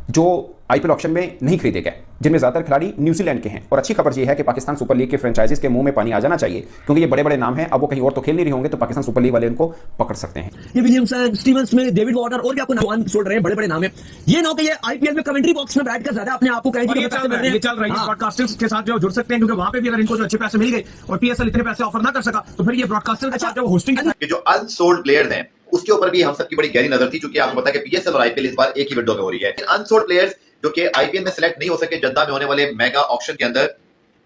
जो IPL auction में नहीं खरीदे गए, जिनमें ज्यादातर खिलाड़ी न्यूजीलैंड के हैं। और अच्छी खबर यह है कि पाकिस्तान सुपर लीग के फ्रेंचाइजीज के मुंह में पानी आ जाना चाहिए, क्योंकि ये बड़े बड़े नाम हैं। अब वो कहीं और तो खेल नहीं रहे होंगे, तो पाकिस्तान सुपर लीग वाले उनको पकड़ सकते हैं। ये Williamson, Steven Smith, David Warner और भी आपको नाम छोड़ रहे हैं, बड़े बड़े नाम है। ये ना हो कि ये आईपीएल में कमेंट्री बॉक्स में बैठकर ज्यादा अपने आप को कहेंगे कि पैसे मिल रहे हैं। ये चल रहा है, ब्रॉडकास्टर्स के साथ जो जुड़ सकते हैं, क्योंकि वहां पे भी अगर इनको जो अच्छे पैसे मिल गए और पीएसएल इतने पैसे ऑफर ना कर सका, तो फिर ये ब्रॉडकास्टर के साथ जो होस्टिंग जो अनसोल्ड प्लेयर्स हैं उसके ऊपर भी हम सबकी बड़ी गहरी नजर थी, क्योंकि आपको पता है कि पीएसएल और आईपीएल इस बार एक ही विंडो में हो रही है। अनसोल्ड प्लेयर्स जो कि आईपीएल में सिलेक्ट नहीं हो सके, जद्दा में होने वाले मेगा ऑक्शन के अंदर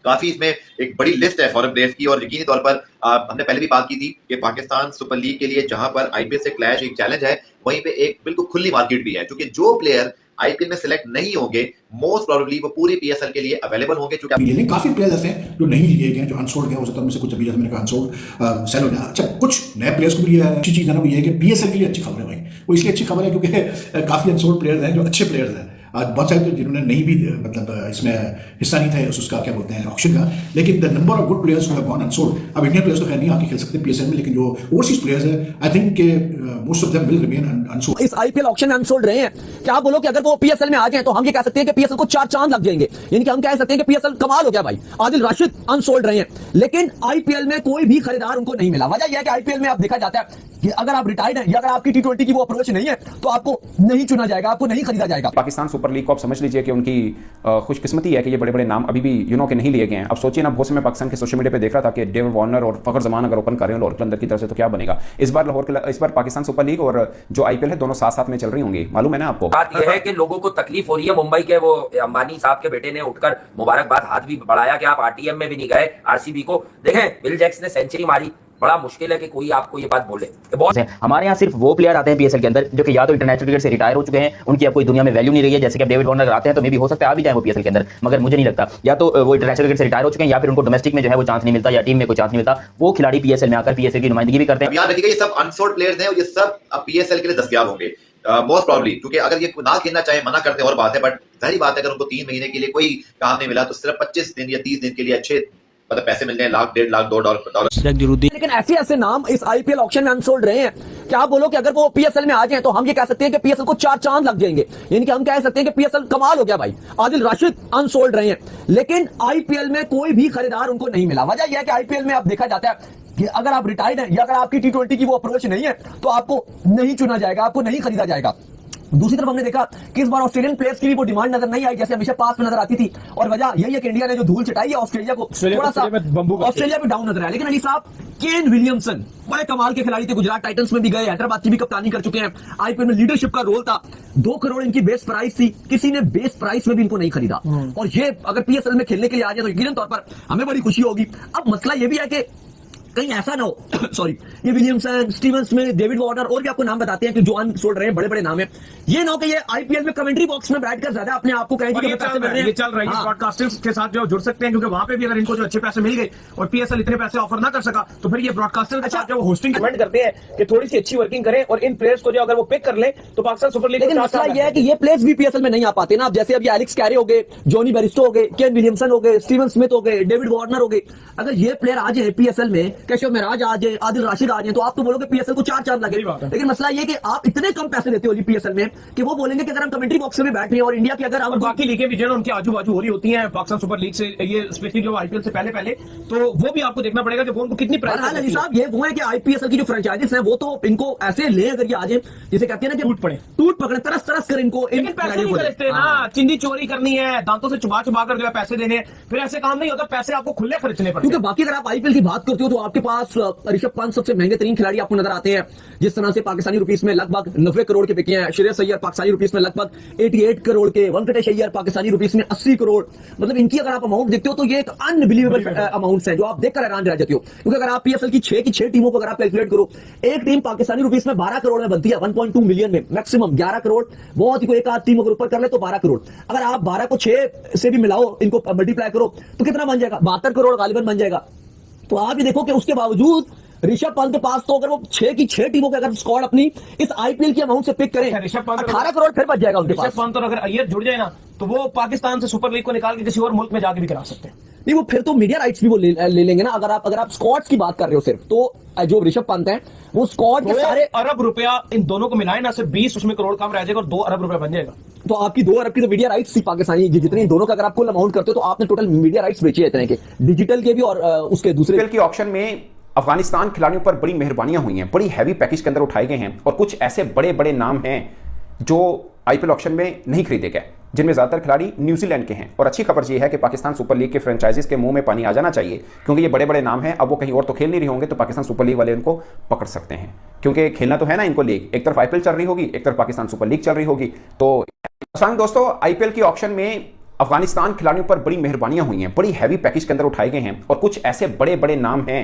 काफी इसमें एक बड़ी लिस्ट है फॉरेन प्लेयर्स की। और यकीनी तौर पर हमने पहले भी बात की थी कि पाकिस्तान सुपर लीग के लिए जहां पर आईपीएल से क्लैश एक चैलेंज है, वहीं पे एक बिल्कुल खुली मार्केट भी है, क्योंकि जो प्लेयर आईपीएल में सिलेक्ट नहीं होंगे मोस्ट प्रोबेबली वो पूरी पीएसएल के लिए अवेलेबल होंगे। क्योंकि काफी प्लेयर्स ऐसे हैं जो नहीं लिए गए, जो अनसोल्ड गए, हो सकता है उनमें से कुछ अभी जैसे मैंने कहा अनसोल्ड सेल हो जाए। अच्छा, कुछ नए प्लेयर्स को भी लिया है। अच्छी चीज है ना वो ये है कि पीएसएल के लिए अच्छी खबर है भाई। वो इसलिए अच्छी खबर है क्योंकि काफी अनसोल्ड प्लेयर्स हैं जो अच्छे प्लेयर्स हैं। आज बहुत सारे तो जिन्होंने नहीं भी मतलब इसमें हिस्सा नहीं था उसका क्या बोलते हैं ऑक्शन का, लेकिन the number of good players who have gone unsold. अब इंडियन प्लेयर्स तो खैर नहीं आके खेल सकते पीएसएल में, लेकिन जो ओवरसीज प्लेयर्स हैं I think most of them will remain unsold. इस आईपीएल ऑक्शन में अनसोल्ड रहे हैं। क्या आप बोलो कि अगर वो पीएसएल में आ जाए तो हम ये कह सकते हैं कि पीएसएल को 4 चांद लग जाएंगे, यानी कि हम कह सकते हैं कि पीएसएल कमाल हो गया भाई। आदिल राशिद अनसोल्ड रहे हैं, लेकिन आईपीएल में कोई भी खरीदार उनको नहीं मिला। वजह यह है कि आईपीएल में आप देखा जाता है कि अगर आप रिटायर्ड हैं या अगर आपकी टी20 की वो अप्रोच नहीं है तो आपको नहीं चुना जाएगा, आपको नहीं खरीदा जाएगा। पाकिस्तान सुपर लीग को आप समझ लीजिए कि उनकी खुशकिस्मती है कि ये बड़े बड़े नाम अभी भी के नहीं लिए गए हैं। अब सोचिए ना, बहुत से मैं पाकिस्तान के सोशल मीडिया पे देख रहा था कि डेविड वार्नर और फखर जमान अगर ओपन कर रहे हैं लाहौर कलंदर की तरफ से, तो क्या बनेगा इस बार पाकिस्तान सुपर लीग और जो आईपीएल है दोनों साथ साथ में चल रही होंगी। मालूम है ना आपको? बात यह है कि लोगों को तकलीफ हो रही है। मुंबई के वो अंबानी साहब के बेटे ने उठकर मुबारकबाद हाथ भी बढ़ाया कि आप आरटीएम में भी नहीं गए आरसीबी को। देखें, विल जैक्स ने सेंचुरी मारी, बड़ा मुश्किल है कि कोई आपको ये बात बोले। बहुत हमारे यहाँ सिर्फ वो प्लेयर आते हैं पीएसएल के अंदर जो कि या तो इंटरनेशनल क्रिकेट से रिटायर हो चुके हैं, उनकी अब कोई दुनिया में वैल्यू नहीं रही है। जैसे कि डेविड वार्नर आते हैं तो मे भी हो सकता है आ भी जाए वो पीएसएल के अंदर, मगर मुझे नहीं लगता। या तो वो इंटरनेशनल क्रिकेट से रिटायर हो चुके हैं या फिर उनको डोमेस्टिक में जो है वो चांस नहीं मिलता या टीम में कोई चांस नहीं मिलता। वो खिलाड़ी पीएसएल में आकर पीएसएल की नुमाइंदगी भी करते हैं। याद रखिएगा ये सब अनसोल्ड प्लेयर्स हैं और ये सब पीएसएल के लिए दस्तयाब होंगे मोस्ट प्रॉब्ली, क्योंकि अगर ये ना खेलना चाहे मना करते और बात है, बट जाहिर बात है अगर उनको 3 महीने के लिए कोई काम नहीं मिला तो सिर्फ 25 दिन या 30 दिन के लिए अच्छे मतलब पैसे मिल जाए, $1 लाख, $1.5 लाख, $2 लेकिन ऐसे ऐसे नाम इस आईपीएल ऑक्शन में अनसोल्ड रहे हैं। क्या आप बोलो कि अगर वो पीएसएल में आ जाए तो हम ये कह सकते हैं कि पीएसएल को 4 चांद लग जाएंगे, यानी कि हम कह सकते हैं कि पीएसएल कमाल हो गया भाई। आदिल राशिद अनसोल्ड रहे हैं, लेकिन आईपीएल में कोई भी खरीदार उनको नहीं मिला। वजह यह है कि आईपीएल में आप देखा जाता है कि अगर आप रिटायर्ड हैं या अगर आपकी टी20 की वो अप्रोच नहीं है तो आपको नहीं चुना जाएगा, आपको नहीं खरीदा जाएगा। दूसरी तरफ हमने देखा कि इस बार ऑस्ट्रेलियन प्लेयर्स की भी वो डिमांड नजर नहीं आई जैसे हमेशा पास में नजर आती थी, और वजह यही है कि इंडिया ने जो धूल चटाई है ऑस्ट्रेलिया को, थोड़ा सा ऑस्ट्रेलिया भी डाउन नजर आया। लेकिन अली साहब, केन विलियमसन बड़े कमाल के खिलाड़ी थे, गुजरात टाइटंस में भी गए, हैदराबाद की भी कप्तानी कर चुके हैं, आईपीएल में लीडरशिप का रोल था। 2 करोड़ इनकी बेस प्राइस थी, किसी ने बेस प्राइस में भी इनको नहीं खरीदा, और ये अगर पीएसएल में खेलने के लिए आ जाए तो यकीनन तौर पर हमें बड़ी खुशी होगी। अब मसला ये भी है कि कहीं ऐसा ना हो सॉरी, ये Williamson, Steven Smith, David Warner और भी आपको नाम बताते हैं कि जो अनसोल्ड रहे हैं, बड़े बड़े नाम है। ये ना हो कि ये आईपीएल में कमेंट्री बॉक्स में बैठकर ज्यादा अपने आप को कहेंगे कि पैसे मिल रहे हैं। ये चल रहा है, ब्रॉडकास्टर्स के साथ जो जुड़ सकते हैं, क्योंकि वहां पे भी अगर इनको जो अच्छे पैसे मिल गए और पीएसएल इतने पैसे ऑफर ना कर सका, तो फिर ये ब्रॉडकास्टर के साथ जो होस्टिंग कमेंट करते हैं कि थोड़ी सी अच्छी वर्किंग करें और इन प्लेयर्स को जो अगर वो पिक कर ले तो पाकिस्तान सुपर लीग। लेकिन मसला ये है कि ये प्लेयर्स भी पीएसएल में नहीं आ पाते ना। अब जैसे अभी एलेक्स कैरे हो गए, जॉनी बेरिस्टो हो गए, केन विलियमसन हो गए, स्टीवन स्मिथ हो गए, डेविड वार्नर हो गए। अगर ये प्लेयर आ जाए पीएसएल में, केशव महराज आ जाए, आदिल राशिद आ जाए, तो आप तो बोलोगे पीएसएल को 4 चांद लगे। लेकिन मसला ये कि आप इतने कम पैसे देते हो पीएसएल में कि वो बोलेंगे कि अगर हम कमेंट्री बॉक्स में बैठ रहे हैं और इंडिया की अगर हम बाकी लीगें भी जो उनके आजू बाजू हो रही होती हैं पाकिस्तान सुपर लीग से, ये स्पेशली जो आईपीएल से पहले, तो वो भी आपको देखना पड़ेगा कि वो उनको कितनी प्राइस। अली साहब, ये वो है कि आईपीएल की जो फ्रेंचाइजीज हैं वो तो इनको ऐसे ले अगर ये आ जाए, जिसे कहते हैं ना कि टूट पकड़े, तरस कर इनको पैसे नहीं खरीदते ना, चिंदी चोरी करनी है, दांतों से चुबा कर जो है पैसे देने, फिर ऐसे काम नहीं होता, पैसे आपको खुले खर्चने पड़ते। क्योंकि बाकी अगर आप आईपीएल की बात करते हो तो आपके पास ऋषभ पंत सबसे महंगे 3 खिलाड़ी आपको नजर आते हैं, जिस तरह से पाकिस्तानी रुपीस में लगभग 90 करोड़ के बिके हैं। श्रेयस अय्यर पाकिस्तानी रुपीस में लगभग 88 करोड़ के, वेंकटेश अय्यर पाकिस्तानी रुपीस में 80 करोड़। मतलब इनकी अगर आप अमाउंट देखते हो तो ये एक अनबिलीवेबल अमाउंट्स है जो आप देखकर हैरान रह जाते हो। क्योंकि अगर आप पीएसएल की 6 की 6 टीमों को अगर आप कैलकुलेट करो, एक टीम पाकिस्तानी रुपीस में 12 करोड़ में बनती है, 1.2 मिलियन में, मैक्सिमम 11 करोड़, बहुत ही कोई एक आध टीम अगर ऊपर कर ले तो 12 करोड़। अगर आप 12 को 6 से भी मिलाओ, इनको मल्टीप्लाई करो तो कितना बन जाएगा? 72 करोड़ गालिबन बन जाएगा। तो आप ये देखो कि उसके बावजूद ऋषभ पंत के पास तो अगर वो 6 की 6 टीमों के अगर स्क्वाड अपनी इस आईपीएल की अमाउंट से पिक करें, ऋषभ पंत 18 करोड़ फिर बच जाएगा उनके पास। ऋषभ पंत और अगर अय्यर जुड़ जाए ना तो वो पाकिस्तान से सुपर लीग को निकाल के किसी और मुल्क में जाके भी करा सकते हैं। नहीं, वो फिर तो मीडिया राइट्स भी वो ले लेंगे ना। अगर आप स्क्वाड्स की बात कर रहे हो सिर्फ, तो जो ऋषभ पंत है वो स्क्वाड के 2 सारे अरब रुपया इन दोनों को मिलाए ना, सिर्फ 20 उसमें करोड़ कम रह जाएगा और 2 अरब रुपया बन जाएगा। तो आपकी 2 अरब की तो मीडिया राइट्स थी पाकिस्तानी जितनी, दोनों का अगर आप कुल अमाउंट करते हो तो आपने टोटल मीडिया राइट्स बेचे इतने के, डिजिटल के भी और उसके दूसरे आईपीएल की ऑक्शन में अफगानिस्तान खिलाड़ियों पर बड़ी मेहरबानियां हुई हैं, बड़ी हैवी पैकेज के अंदर उठाए गए हैं और कुछ ऐसे बड़े बड़े नाम हैं जो आईपीएल ऑक्शन में नहीं खरीदे गए, जिनमें ज्यादातर खिलाड़ी न्यूजीलैंड के हैं। और अच्छी खबर यह है कि पाकिस्तान सुपर लीग के फ्रेंचाइजीज के मुंह में पानी आ जाना चाहिए, क्योंकि ये बड़े बड़े नाम हैं। अब वो कहीं और तो खेल नहीं रहे होंगे, तो पाकिस्तान सुपर लीग वाले इनको पकड़ सकते हैं, क्योंकि खेलना तो है ना इनको लीग। एक तरफ आईपीएल चल रही होगी, एक तरफ पाकिस्तान सुपर लीग चल रही होगी। तो दोस्तों, आईपीएल की ऑक्शन में अफगानिस्तान खिलाड़ियों पर बड़ी मेहरबानियां हुई हैं, बड़ी हैवी पैकेज के अंदर उठाए गए हैं और कुछ ऐसे बड़े बड़े नाम हैं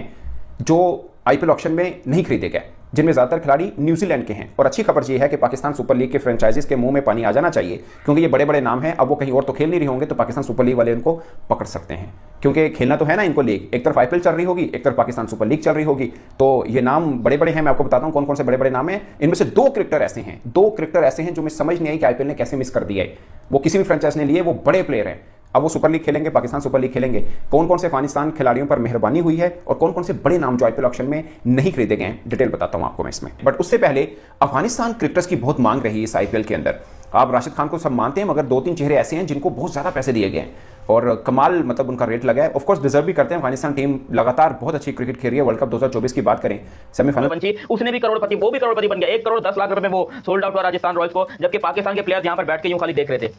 जो आईपीएल ऑक्शन में नहीं खरीदे गए, जिनमें ज्यादातर खिलाड़ी न्यूजीलैंड के हैं। और अच्छी खबर यह है कि पाकिस्तान सुपर लीग के फ्रेंचाइजीज के मुंह में पानी आ जाना चाहिए, क्योंकि ये बड़े बड़े नाम हैं। अब वो कहीं और तो खेल नहीं रहे होंगे, तो पाकिस्तान सुपर लीग वाले इनको पकड़ सकते हैं, क्योंकि खेलना तो है ना इनको लीग। एक तरफ आईपीएल चल रही होगी, एक तरफ पाकिस्तान सुपर लीग चल रही होगी। तो ये नाम बड़े बड़े हैं। मैं आपको बताता हूं कौन कौन से बड़े बड़े नाम हैं। इनमें से 2 क्रिकेटर ऐसे हैं जो मैं समझ नहीं आई कि आईपीएल ने कैसे मिस कर दिया है। वो किसी भी फ्रेंचाइज ने लिए, वो बड़े प्लेयर हैं। अब वो सुपर लीग खेलेंगे, पाकिस्तान सुपर लीग खेलेंगे। कौन कौन से अफगानिस्तान खिलाड़ियों पर मेहरबानी हुई है और कौन कौन से बड़े नाम जो आईपीएल ऑक्शन में नहीं खरीदे गए हैं, डिटेल बताता हूं आपको मैं इसमें। बट उससे पहले अफगानिस्तान क्रिकेटर्स की बहुत मांग रही है इस आईपीएल के अंदर। आप राशिद खान को सब मानते हैं, मगर 2-3 चेहरे ऐसे हैं जिनको बहुत ज्यादा पैसे दिए गए हैं और कमाल मतलब उनका रेट लगा है। ऑफ कोर्स डिजर्व भी करते हैं। अफगानिस्तान टीम लगातार बहुत अच्छी क्रिकेट खेल रही है। वर्ल्ड कप 2024 की बात करें, सेमीफाइनल उसने भी करोड़पति, वो भी करोड़पति बन गया। 1 करोड़ 10 लाख रुपए में वो सोल्ड आउट हुआ राजस्थान रॉयल्स को, जबकि पाकिस्तान के प्लेयर यहां पर बैठ के यूं खाली देख रहे थे।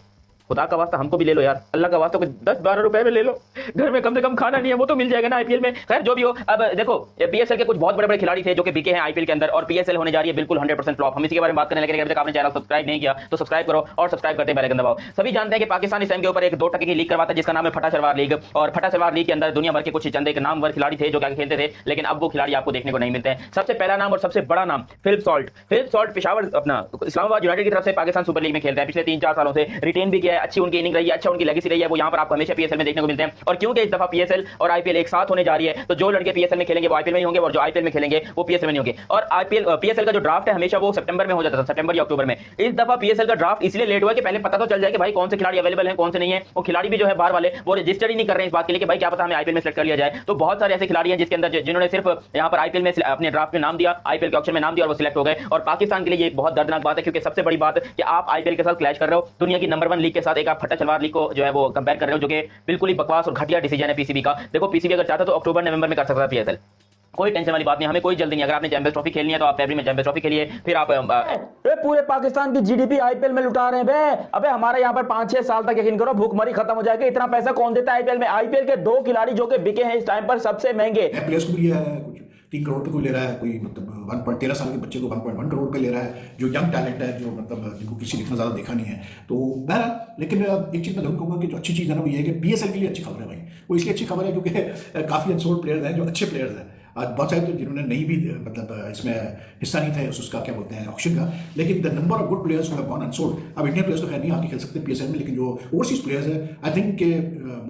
खुदा का वास्ता हमको भी ले लो यार, अल्लाह का वास्ता, 10-12 रुपए में ले लो, घर में कम से कम खाना नहीं है, वो तो मिल जाएगा ना आईपीएल में। खैर जो भी हो, अब देखो पीएसएल के कुछ बहुत बड़े बड़े खिलाड़ी थे जो कि बिके हैं आईपीएल के अंदर, और पीएसएल होने जा रही है बिल्कुल 100% फ्लॉप। हम इसी के बारे में बात करने लगे। अगर आपने चैनल सब्सक्राइब नहीं किया तो सब्सक्राइब करो और सब्सक्राइब करते बेल आइकन दबाओ। सभी जानते हैं कि पाकिस्तान इस टाइम के ऊपर एक 2 टके की लीग करवाता है जिसका नाम है फटा सलवार लीग, और फटा सलवार लीग के अंदर दुनिया भर के कुछ चंद एक नामवर खिलाड़ी थे जो क्या खेलते थे, लेकिन अब वो खिलाड़ी आपको देखने को नहीं मिलते हैं। सबसे पहला नाम और सबसे बड़ा नाम Philip Salt. Philip Salt Peshawar अपना इस्लामाबाद यूनाइटेड की तरफ से पाकिस्तान सुपर लीग में खेलते हैं। पिछले 3-4 सालों से रिटेन भी किया है, अच्छी उनकी इनिंग रही है, अच्छा उनकी लेगेसी रही है, वो यहां पर आपको हमेशा पीएसएल में देखने को मिलते हैं। और क्योंकि इस दफा पीएसएल और आईपीएल एक साथ होने जा रही है, तो जो लड़के पीएसएल में खेलेंगे वो आईपीएल में ही होंगे, और जो आईपीएल में खेलेंगे वो पीएसएल में नहीं होंगे। और आईपीएल पीएसएल का जो ड्राफ्ट है हमेशा वो सितंबर में हो जाता था, सितंबर या अक्टूबर में। इस दफा पीएसएल का ड्राफ्ट इसलिए लेट हुआ कि पहले पता तो चल जाए कि भाई कौन से खिलाड़ी अवेलेबल हैं, कौन से नहीं है। वो खिलाड़ी भी जो है बाहर वाले वो रजिस्टर ही नहीं कर रहे हैं इस बात के लिए कि भाई क्या पता हमें आईपीएल में सिलेक्ट कर लिया जाए। तो बहुत सारे ऐसे खिलाड़ी हैं जिसके अंदर जिन्होंने सिर्फ यहां पर आईपीएल में अपने ड्राफ्ट में नाम दिया, आईपीएल के ऑक्शन में नाम दिया और वो सिलेक्ट हो गए। और पाकिस्तान के लिए ये बहुत दर्दनाक बात है, क्योंकि सबसे बड़ी बात कि आप आईपीएल के साथ क्लैश कर रहे हो, दुनिया की नंबर 1 लीग के साथ एक आप फटा सलवार लीग को जो है वो कंपेयर कर रहे हो, जो कि बिल्कुल ही बकवास और घटिया डिसीजन है पीसीबी का। देखो पीसीबी अगर चाहता तो अक्टूबर नवंबर में कर सकता था पीएसएल, कोई टेंशन वाली बात नहीं, हमें कोई जल्दी नहीं। अगर आपने चैंपियंस ट्रॉफी खेलनी है तो आप फरवरी में चैंपियंस ट्रॉफी खेलिए, फिर आप पूरे पाकिस्तान की जीडीपी आईपीएल में लुटा रहे हैं बे। अबे हमारे यहाँ पर 5-6 साल तक यकीन करो भूखमरी खत्म हो जाएगी। इतना पैसा कौन देता है आईपीएल में? आईपीएल के 2 खिलाड़ी जो कि बिके हैं इस टाइम पर सबसे महंगे। प्लेयर्स को भी लिया है, कुछ 3 करोड़ पे कोई ले रहा है, कोई मतलब 1.13 साल के बच्चे को 1.1 करोड़ पे ले रहा है, जो यंग टैलेंट है, जो मतलब जिनको किसी ने इतना ज़्यादा देखा नहीं है। तो बहरहाल, लेकिन एक चीज़ मैं जरूर कहूँगा कि जो अच्छी चीज़ है ना वो ये है कि पीएसएल के लिए अच्छी खबर है भाई। वो इसलिए अच्छी खबर है क्योंकि काफ़ी अनसोल्ड प्लेयर्स हैं जो अच्छे प्लेयर्स हैं। आज बहुत सारे तो जिन्होंने नहीं भी मतलब इसमें हिस्सा नहीं था उसका क्या बोलते हैं ऑक्शन का, लेकिन the number of good players have gone unsold. अब इंडियन प्लेयर्स तो खैर नहीं आके खेल सकते पीएसएल में, लेकिन जो ओवरसीज प्लेयर्स है आई थिंक के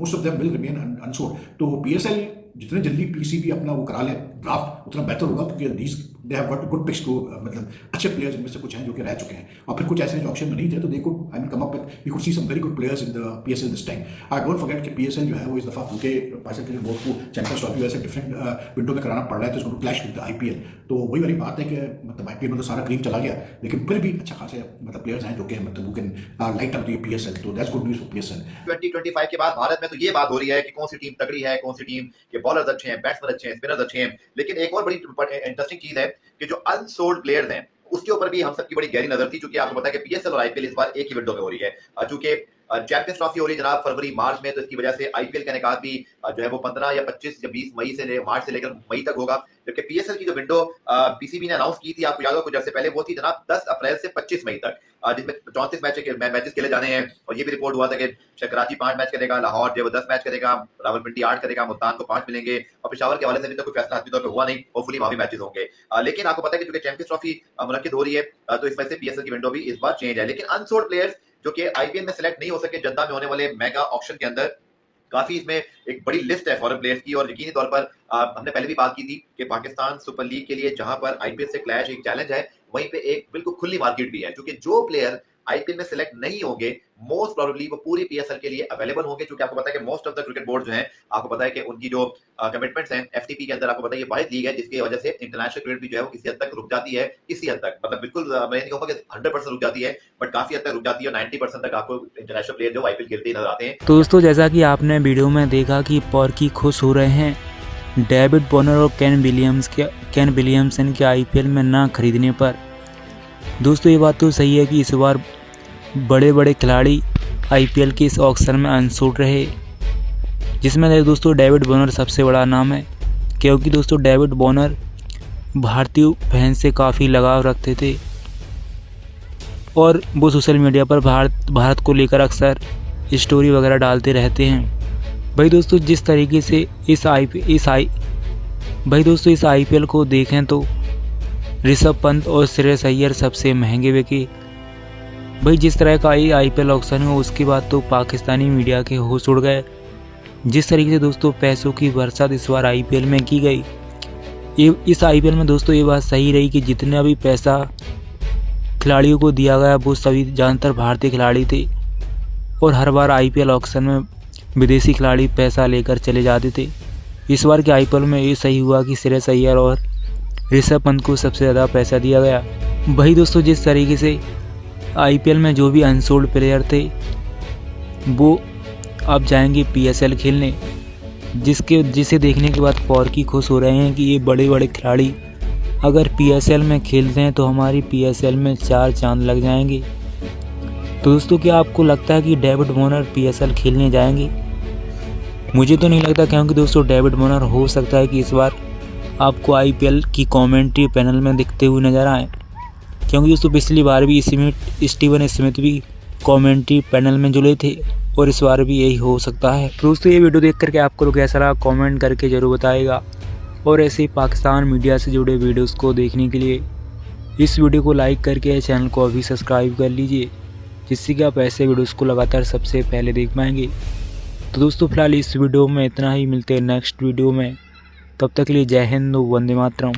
most of them will remain unsold. तो पीएसएल जितने जल्दी पीसीबी अपना वो करा ले ड्राफ्ट उतना बेहतर होगा, क्योंकि they have got good picks too मतलब अच्छे प्लेयर्स इनमें से कुछ हैं जो कि रह चुके हैं, और फिर कुछ ऐसे हैं जो ऑप्शन में नहीं थे। तो they could I mean come up with we could see some very good players in the PSL this time. I don't forget कि पीएसएल जो है वो इस दफा क्योंकि पाकिस्तान क्रिकेट बोर्ड को चैंपियंस ट्रॉफी वैसे डिफरेंट विंडो में कराना पड़ रहा है, तो इसको क्लैश विद आईपीएल। तो वही वाली बात है कि मतलब आईपीएल में तो सारा क्रीम चला गया, लेकिन फिर भी अच्छा खासे मतलब प्लेयर्स हैं जो कि मतलब वो can light up the PSL. तो that's good news for PSL. 2025 के बाद भारत में तो ये बात हो रही है कि कौन सी टीम तगड़ी है, कौन सी टीम के बॉलर्स अच्छे हैं, बैट्समैन अच्छे हैं, स्पिनर्स अच्छे हैं। लेकिन एक और बड़ी इंटरेस्टिंग चीज है कि जो अनसोल्ड प्लेयर्स हैं उसके ऊपर भी हम सबकी बड़ी गहरी नजर थी, क्योंकि आपको पता है कि पीएसएल और आईपीएल इस बार एक ही विंडो में हो रही है। चूंकि चैंपियंस ट्रॉफी हो रही है जनाब फरवरी मार्च में, तो इसकी वजह से आईपीएल का निकाल भी जो है वो 15 या 25 या 20 मई से मार्च से लेकर मई तक होगा। जबकि पीएसएल की जो विंडो पीसीबी ने अनाउंस की थी, आपको याद होगा कुछ अर्से पहले, वो थी जनाब 10 अप्रैल से 25 मई तक, जिसमें 34 मैचेस खेले जाने हैं। और ये भी रिपोर्ट हुआ था कि कराची 5 मैच करेगा, लाहौर जो है 10 मैच करेगा, रावलपिंडी 8 करेगा, मुल्तान को 5 मिलेंगे, और पेशावर के हवाले से अभी तक कोई फैसला हासिल तौर पर हुआ नहीं। होपफुली वहां भी मैचेस होंगे। लेकिन आपको पता है कि चूंकि चैंपियंस ट्रॉफी मुनक्किद हो रही है, तो इस वजह से पीएसएल की विंडो भी इस बार चेंज है। लेकिन अनसोल्ड प्लेयर्स जो कि आईपीएल में सिलेक्ट नहीं हो सके जद्दा में होने वाले मेगा ऑक्शन के अंदर, काफी इसमें एक बड़ी लिस्ट है फॉरेन प्लेयर्स की। और यकीनी तौर पर हमने पहले भी बात की थी कि पाकिस्तान सुपर लीग के लिए जहां पर आईपीएल से क्लैश एक चैलेंज है, वहीं पे एक बिल्कुल खुली मार्केट भी है, क्योंकि जो प्लेयर आईपीएल में सिलेक्ट नहीं होंगे, मोस्ट प्रोबेबली वो पूरी पीएसएल के लिए अवेलेबल होंगे, क्योंकि आपको पता है कि most of the cricket board जो है, आपको पता है कि उनकी जो कमिटमेंट्स हैं एफटीपी के अंदर, आपको पता है ये वाहिद लीग है जिसकी वजह से इंटरनेशनल क्रिकेट भी जो है वो किसी हद तक रुक जाती है, किसी हद तक, मतलब बिल्कुल मैं नहीं कहूंगा कि 100% रुक जाती है, बट काफी हद तक रुक जाती है। 90% तक आपको इंटरनेशनल प्लेयर जो आईपीएल खेलते नजर आते हैं। तो दोस्तों जैसा कि आपने वीडियो में देखा कि पॉर्की खुश हो रहे हैं डेविड वॉर्नर और केन विलियमसन के आईपीएल में ना खरीदने पर। दोस्तों ये बात तो सही है कि इस बार बड़े बड़े खिलाड़ी आईपीएल के इस ऑक्शन में अनसोल्ड रहे, जिसमें दोस्तों डेविड वॉर्नर सबसे बड़ा नाम है, क्योंकि दोस्तों डेविड वॉर्नर भारतीय फैंस से काफ़ी लगाव रखते थे और वो सोशल मीडिया पर भारत को लेकर अक्सर स्टोरी वगैरह डालते रहते हैं। भाई दोस्तों जिस तरीके से इस आईपीएल को देखें तो ऋषभ पंत और श्रेयस अय्यर सबसे महंगे बिके। भाई जिस तरह का आईपीएल ऑक्शन हुआ उसके बाद तो पाकिस्तानी मीडिया के होश उड़ गए। जिस तरीके से दोस्तों पैसों की बरसात इस बार आईपीएल में की गई, इस आईपीएल में दोस्तों ये बात सही रही कि जितना भी पैसा खिलाड़ियों को दिया गया वो सभी ज़्यादातर भारतीय खिलाड़ी थे और हर बार आईपीएल ऑक्शन में विदेशी खिलाड़ी पैसा लेकर चले जाते थे। इस बार के आईपीएल में ये सही हुआ कि श्रेयस अय्यर और ऋषभ पंत को सबसे ज़्यादा पैसा दिया गया। वही दोस्तों जिस तरीके से आईपीएल में जो भी अनसोल्ड प्लेयर थे वो अब जाएंगे पीएसएल खेलने, जिसे देखने के बाद पॉर्की खुश हो रहे हैं कि ये बड़े बड़े खिलाड़ी अगर पीएसएल में खेलते हैं तो हमारी पीएसएल में 4 चांद लग जाएंगे। तो दोस्तों क्या आपको लगता है कि डेविड वॉर्नर पीएसएल खेलने जाएंगे? मुझे तो नहीं लगता, क्योंकि दोस्तों डेविड वॉर्नर हो सकता है कि इस बार आपको आईपीएल की कमेंट्री पैनल में दिखते हुए नजर आए, क्योंकि दोस्तों पिछली बार भी स्टीवन स्मिथ भी कमेंट्री पैनल में जुड़े थे और इस बार भी यही हो सकता है। तो दोस्तों ये वीडियो देख करके आपको कैसा लगा कमेंट करके ज़रूर बताएगा, और ऐसे ही पाकिस्तान मीडिया से जुड़े वीडियोस को देखने के लिए इस वीडियो को लाइक करके चैनल को अभी सब्सक्राइब कर लीजिए, जिससे कि आप ऐसे वीडियोस को लगातार सबसे पहले देख पाएंगे। तो दोस्तों फिलहाल इस वीडियो में इतना ही, मिलते हैं नेक्स्ट वीडियो में, तब तक के लिए जय हिंद, वंदे मातरम।